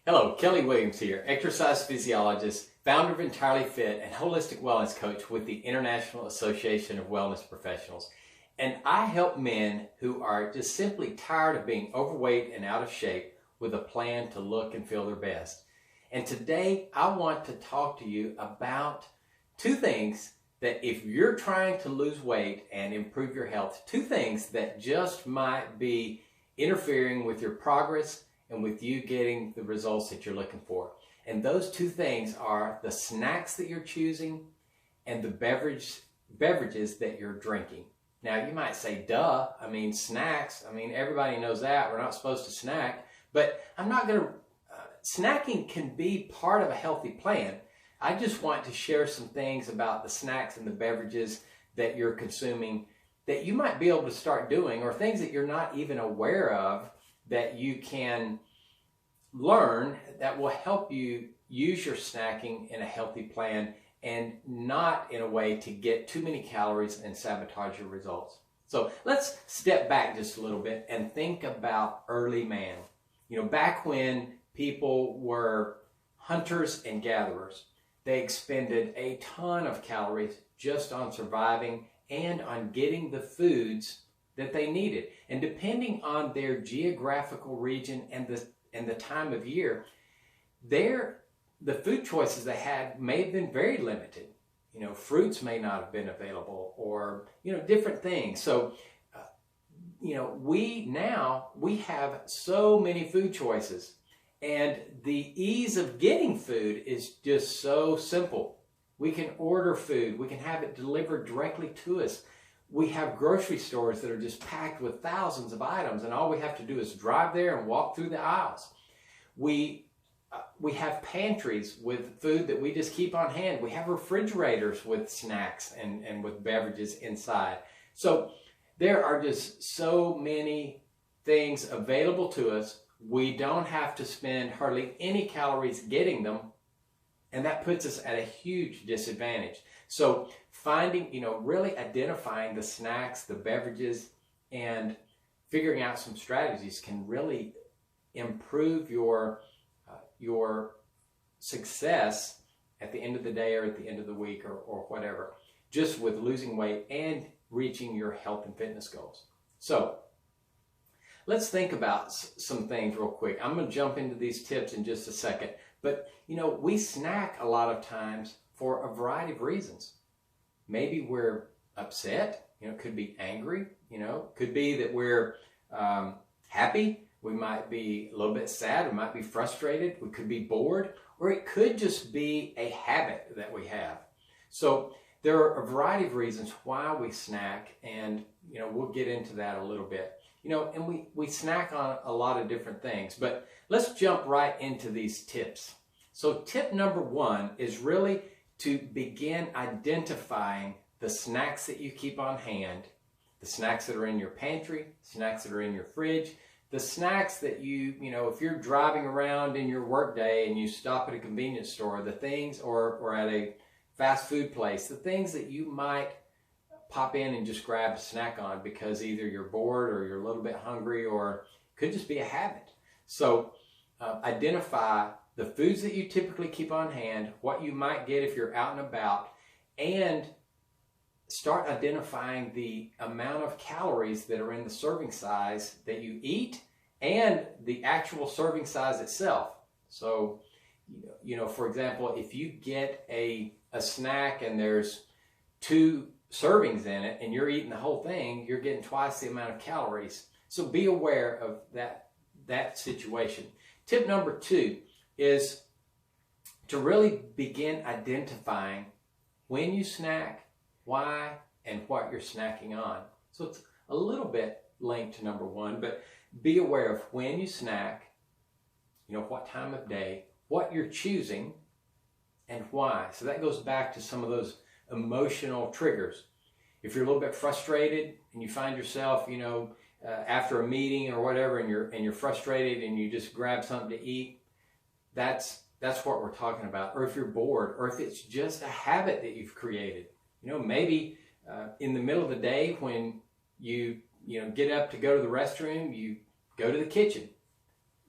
Hello, Kelly Williams here, exercise physiologist, founder of Entirelyfit, and holistic wellness coach with the International Association of Wellness Professionals. And I help men who are just simply tired of being overweight and out of shape with a plan to look and feel their best. And today I want to talk to you about two things that if you're trying to lose weight and improve your health, two things that just might be interfering with your progress and with you getting the results that you're looking for. And those two things are the snacks that you're choosing and the beverages that you're drinking. Now you might say, duh, snacks, everybody knows that, we're not supposed to snack, but snacking can be part of a healthy plan. I just want to share some things about the snacks and the beverages that you're consuming that you might be able to start doing, or things that you're not even aware of that you can learn that will help you use your snacking in a healthy plan and not in a way to get too many calories and sabotage your results. So let's step back just a little bit and think about early man. Back when people were hunters and gatherers, they expended a ton of calories just on surviving and on getting the foods that they needed. And depending on their geographical region and the time of year, the food choices they had may have been very limited. Fruits may not have been available, or different things. So we have so many food choices, and the ease of getting food is just so simple. We can order food, we can have it delivered directly to us. We have grocery stores that are just packed with thousands of items, and all we have to do is drive there and walk through the aisles. We have pantries with food that we just keep on hand. We have refrigerators with snacks and with beverages inside. So there are just so many things available to us. We don't have to spend hardly any calories getting them, and that puts us at a huge disadvantage. So finding, really identifying the snacks, the beverages, and figuring out some strategies can really improve your success at the end of the day or at the end of the week or whatever, just with losing weight and reaching your health and fitness goals. So let's think about some things real quick. I'm going to jump into these tips in just a second. But, we snack a lot of times for a variety of reasons. Maybe we're upset, could be angry, could be that we're happy. We might be a little bit sad. We might be frustrated. We could be bored, or it could just be a habit that we have. So there are a variety of reasons why we snack, and, we'll get into that a little bit. And we snack on a lot of different things, but let's jump right into these tips. So tip number one is really to begin identifying the snacks that you keep on hand, the snacks that are in your pantry, snacks that are in your fridge, the snacks that if you're driving around in your workday and you stop at a convenience store, the things, or at a fast food place, the things that you might pop in and just grab a snack on because either you're bored or you're a little bit hungry, or could just be a habit. So identify the foods that you typically keep on hand, what you might get if you're out and about, and start identifying the amount of calories that are in the serving size that you eat and the actual serving size itself. So, for example, if you get a snack and there's 2 servings in it and you're eating the whole thing, you're getting twice the amount of calories. So be aware of that situation. Tip number 2 is to really begin identifying when you snack, why, and what you're snacking on. So it's a little bit linked to number 1, but be aware of when you snack, what time of day, what you're choosing, and why. So that goes back to some of those emotional triggers. If you're a little bit frustrated and you find yourself, after a meeting or whatever, and you're frustrated and you just grab something to eat, that's what we're talking about. Or if you're bored, or if it's just a habit that you've created. Maybe in the middle of the day when you get up to go to the restroom, you go to the kitchen.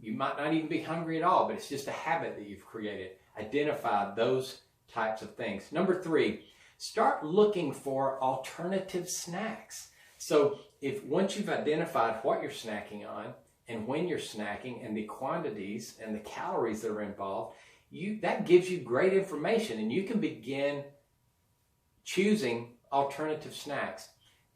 You might not even be hungry at all, but it's just a habit that you've created. Identify those types of things. Number 3, start looking for alternative snacks. So once you've identified what you're snacking on and when you're snacking and the quantities and the calories that are involved, that gives you great information, and you can begin choosing alternative snacks.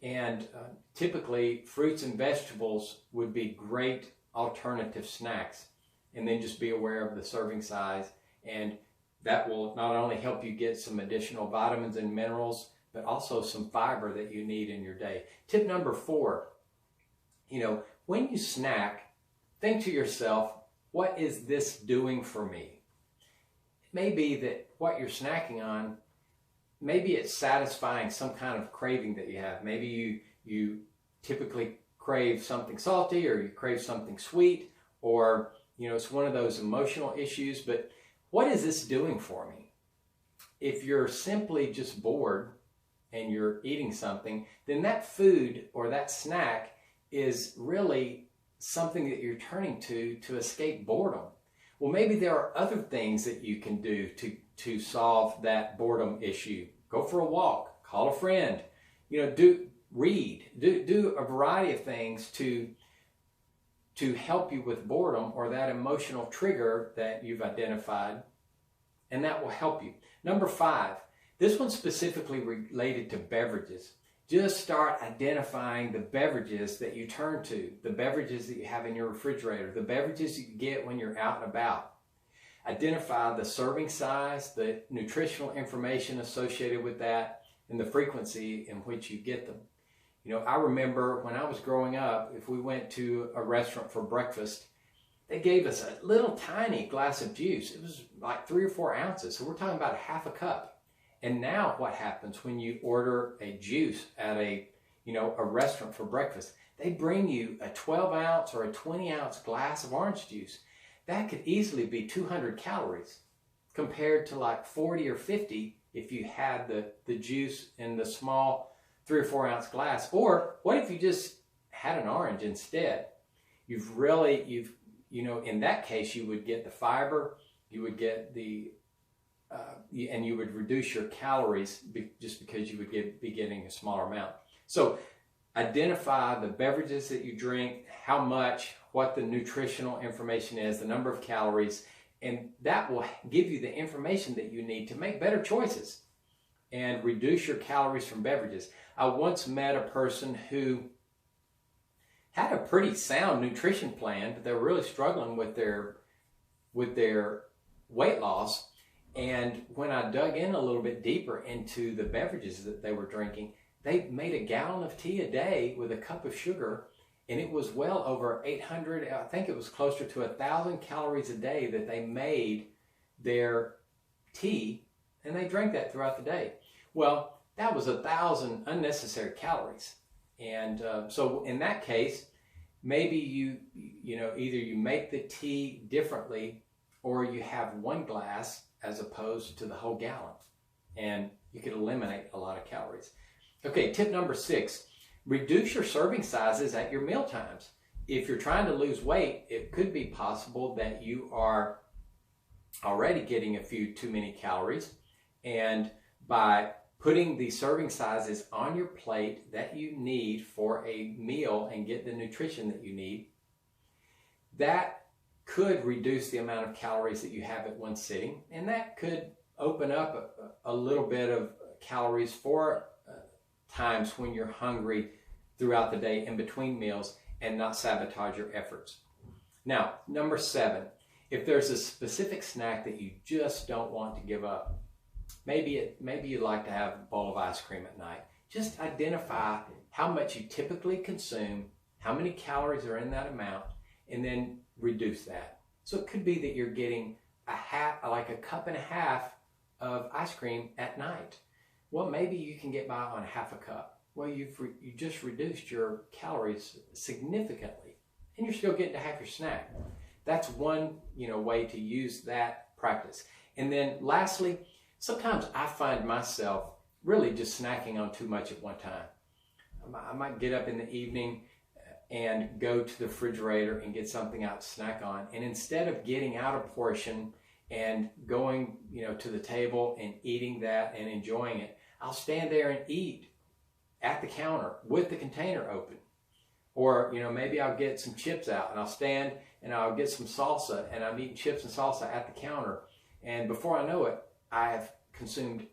And typically fruits and vegetables would be great alternative snacks. And then just be aware of the serving size, and that will not only help you get some additional vitamins and minerals, but also some fiber that you need in your day. Tip number 4, when you snack, think to yourself, what is this doing for me? It may be that what you're snacking on, maybe it's satisfying some kind of craving that you have. Maybe you typically crave something salty, or you crave something sweet, or it's one of those emotional issues. But what is this doing for me? If you're simply just bored and you're eating something, then that food or that snack is really something that you're turning to escape boredom. Well, maybe there are other things that you can do to solve that boredom issue. Go for a walk, call a friend, read, do a variety of things to help you with boredom or that emotional trigger that you've identified, and that will help you. Number 5, this one's specifically related to beverages. Just start identifying the beverages that you turn to, the beverages that you have in your refrigerator, the beverages you get when you're out and about. Identify the serving size, the nutritional information associated with that, and the frequency in which you get them. I remember when I was growing up, if we went to a restaurant for breakfast, they gave us a little tiny glass of juice. It was like 3 or 4 ounces. So we're talking about half a cup. And now what happens when you order a juice at a restaurant for breakfast? They bring you a 12-ounce or a 20-ounce glass of orange juice. That could easily be 200 calories compared to like 40 or 50 if you had the juice in the small 3 or 4 ounce glass. Or what if you just had an orange instead? In that case, you would get the fiber, you would get and you would reduce your calories just because you would be getting a smaller amount. So identify the beverages that you drink, how much, what the nutritional information is, the number of calories, and that will give you the information that you need to make better choices and reduce your calories from beverages. I once met a person who had a pretty sound nutrition plan, but they were really struggling with their weight loss. And when I dug in a little bit deeper into the beverages that they were drinking, they made a gallon of tea a day with a cup of sugar, and it was well over 800, I think it was closer to 1,000 calories a day that they made their tea, and they drank that throughout the day. Well, that was 1,000 unnecessary calories. And so in that case, maybe either you make the tea differently, or you have 1 glass as opposed to the whole gallon, and you could eliminate a lot of calories. Okay, tip number 6, reduce your serving sizes at your meal times. If you're trying to lose weight, it could be possible that you are already getting a few too many calories, and by putting the serving sizes on your plate that you need for a meal and get the nutrition that you need, that could reduce the amount of calories that you have at one sitting, and that could open up a little bit of calories for times when you're hungry throughout the day in between meals and not sabotage your efforts. Now, number 7, if there's a specific snack that you just don't want to give up, maybe you'd like to have a bowl of ice cream at night. Just identify how much you typically consume, how many calories are in that amount, and then reduce that. So it could be that you're getting a cup and a half of ice cream at night. Well, maybe you can get by on half a cup. Well, you just reduced your calories significantly, and you're still getting to have your snack. That's one way to use that practice. And then lastly, sometimes I find myself really just snacking on too much at one time. I might get up in the evening and go to the refrigerator and get something out to snack on. And instead of getting out a portion and going, to the table and eating that and enjoying it, I'll stand there and eat at the counter with the container open. Or, maybe I'll get some chips out and I'll stand and I'll get some salsa and I'm eating chips and salsa at the counter. And before I know it, I've consumed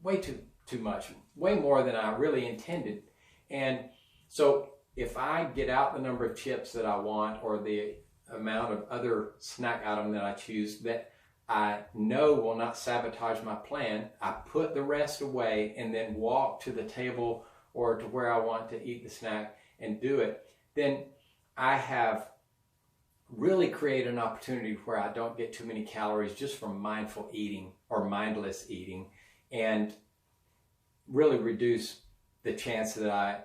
way too much, way more than I really intended. And so if I get out the number of chips that I want or the amount of other snack item that I choose that I know will not sabotage my plan, I put the rest away and then walk to the table or to where I want to eat the snack and do it, then I have really created an opportunity where I don't get too many calories just from mindful eating or mindless eating, and really reduce the chance that I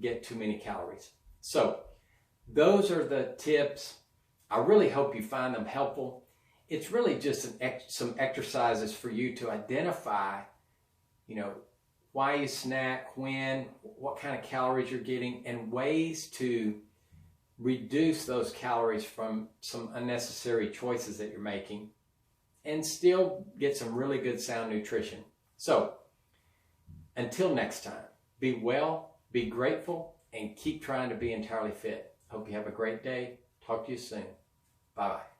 get too many calories. So those are the tips. I really hope you find them helpful. It's really just some exercises for you to identify, why you snack, when, what kind of calories you're getting, and ways to reduce those calories from some unnecessary choices that you're making and still get some really good sound nutrition. So until next time, be well, be grateful, and keep trying to be entirely fit. Hope you have a great day. Talk to you soon. Bye-bye.